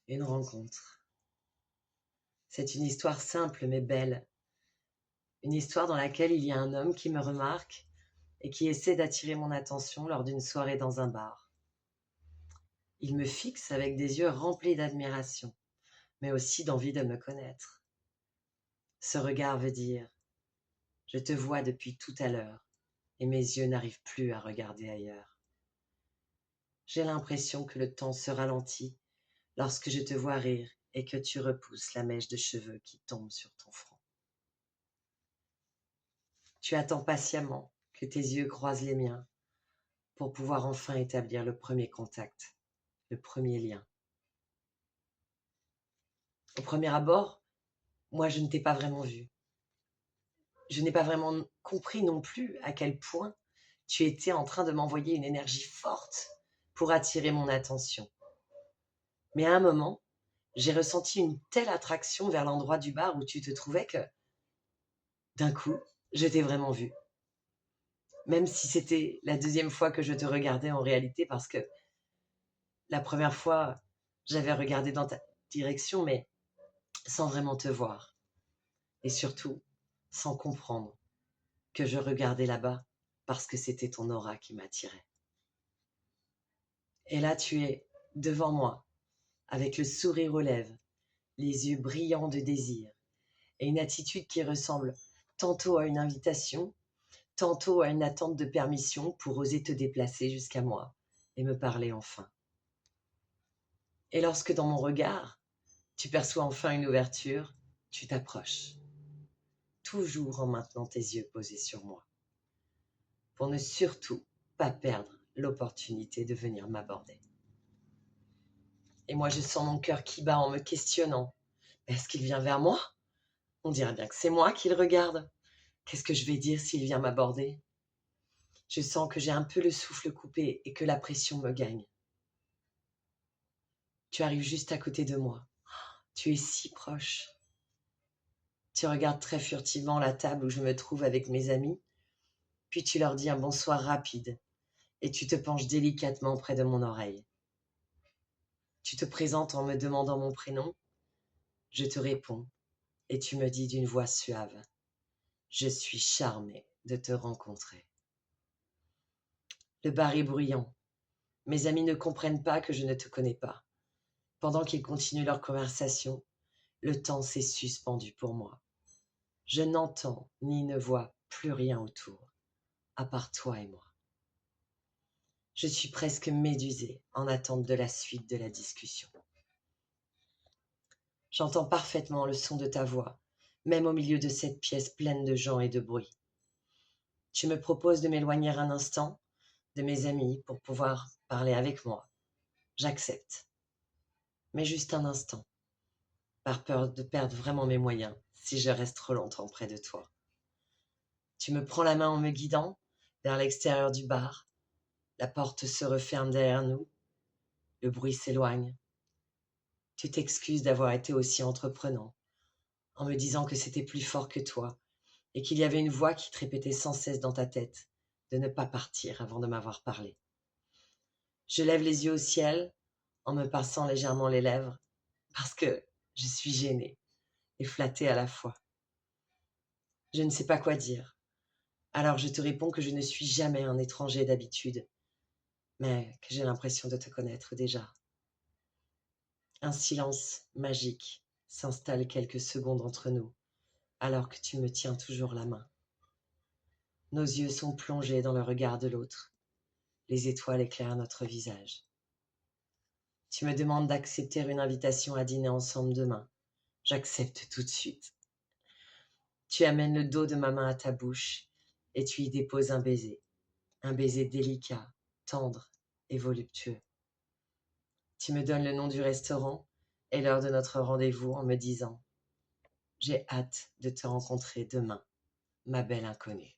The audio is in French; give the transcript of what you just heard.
Une rencontre. C'est une histoire simple mais belle. Une histoire dans laquelle il y a un homme qui me remarque et qui essaie d'attirer mon attention lors d'une soirée dans un bar. Il me fixe avec des yeux remplis d'admiration, mais aussi d'envie de me connaître. Ce regard veut dire « Je te vois depuis tout à l'heure et mes yeux n'arrivent plus à regarder ailleurs. » J'ai l'impression que le temps se ralentit lorsque je te vois rire et que tu repousses la mèche de cheveux qui tombe sur ton front. Tu attends patiemment que tes yeux croisent les miens pour pouvoir enfin établir le premier contact, le premier lien. Au premier abord, moi je ne t'ai pas vraiment vu. Je n'ai pas vraiment compris non plus à quel point tu étais en train de m'envoyer une énergie forte pour attirer mon attention. Mais à un moment, j'ai ressenti une telle attraction vers l'endroit du bar où tu te trouvais que, d'un coup, je t'ai vraiment vu. Même si c'était la deuxième fois que je te regardais en réalité, parce que la première fois, j'avais regardé dans ta direction, mais sans vraiment te voir. Et surtout, sans comprendre que je regardais là-bas parce que c'était ton aura qui m'attirait. Et là, tu es devant moi, avec le sourire aux lèvres, les yeux brillants de désir, et une attitude qui ressemble tantôt à une invitation, tantôt à une attente de permission pour oser te déplacer jusqu'à moi et me parler enfin. Et lorsque dans mon regard, tu perçois enfin une ouverture, tu t'approches, toujours en maintenant tes yeux posés sur moi, pour ne surtout pas perdre l'opportunité de venir m'aborder. Et moi, je sens mon cœur qui bat en me questionnant. Est-ce qu'il vient vers moi? On dirait bien que c'est moi qu'il regarde. Qu'est-ce que je vais dire s'il vient m'aborder? Je sens que j'ai un peu le souffle coupé et que la pression me gagne. Tu arrives juste à côté de moi. Tu es si proche. Tu regardes très furtivement la table où je me trouve avec mes amis, puis tu leur dis un bonsoir rapide et tu te penches délicatement près de mon oreille. Tu te présentes en me demandant mon prénom. Je te réponds et tu me dis d'une voix suave: je suis charmée de te rencontrer. Le bar est bruyant. Mes amis ne comprennent pas que je ne te connais pas. Pendant qu'ils continuent leur conversation, le temps s'est suspendu pour moi. Je n'entends ni ne vois plus rien autour, à part toi et moi. Je suis presque médusée en attente de la suite de la discussion. J'entends parfaitement le son de ta voix, même au milieu de cette pièce pleine de gens et de bruit. Tu me proposes de m'éloigner un instant de mes amis pour pouvoir parler avec moi. J'accepte. Mais juste un instant, par peur de perdre vraiment mes moyens si je reste trop longtemps près de toi. Tu me prends la main en me guidant vers l'extérieur du bar. La porte se referme derrière nous. Le bruit s'éloigne. Tu t'excuses d'avoir été aussi entreprenant, en me disant que c'était plus fort que toi et qu'il y avait une voix qui te répétait sans cesse dans ta tête de ne pas partir avant de m'avoir parlé. Je lève les yeux au ciel en me pinçant légèrement les lèvres parce que je suis gênée et flattée à la fois. Je ne sais pas quoi dire. Alors je te réponds que je ne suis jamais un étranger d'habitude, mais que j'ai l'impression de te connaître déjà. Un silence magique s'installe quelques secondes entre nous, alors que tu me tiens toujours la main. Nos yeux sont plongés dans le regard de l'autre. Les étoiles éclairent notre visage. Tu me demandes d'accepter une invitation à dîner ensemble demain. J'accepte tout de suite. Tu amènes le dos de ma main à ta bouche et tu y déposes un baiser délicat, tendre et voluptueux. Tu me donnes le nom du restaurant et l'heure de notre rendez-vous en me disant: j'ai hâte de te rencontrer demain, ma belle inconnue.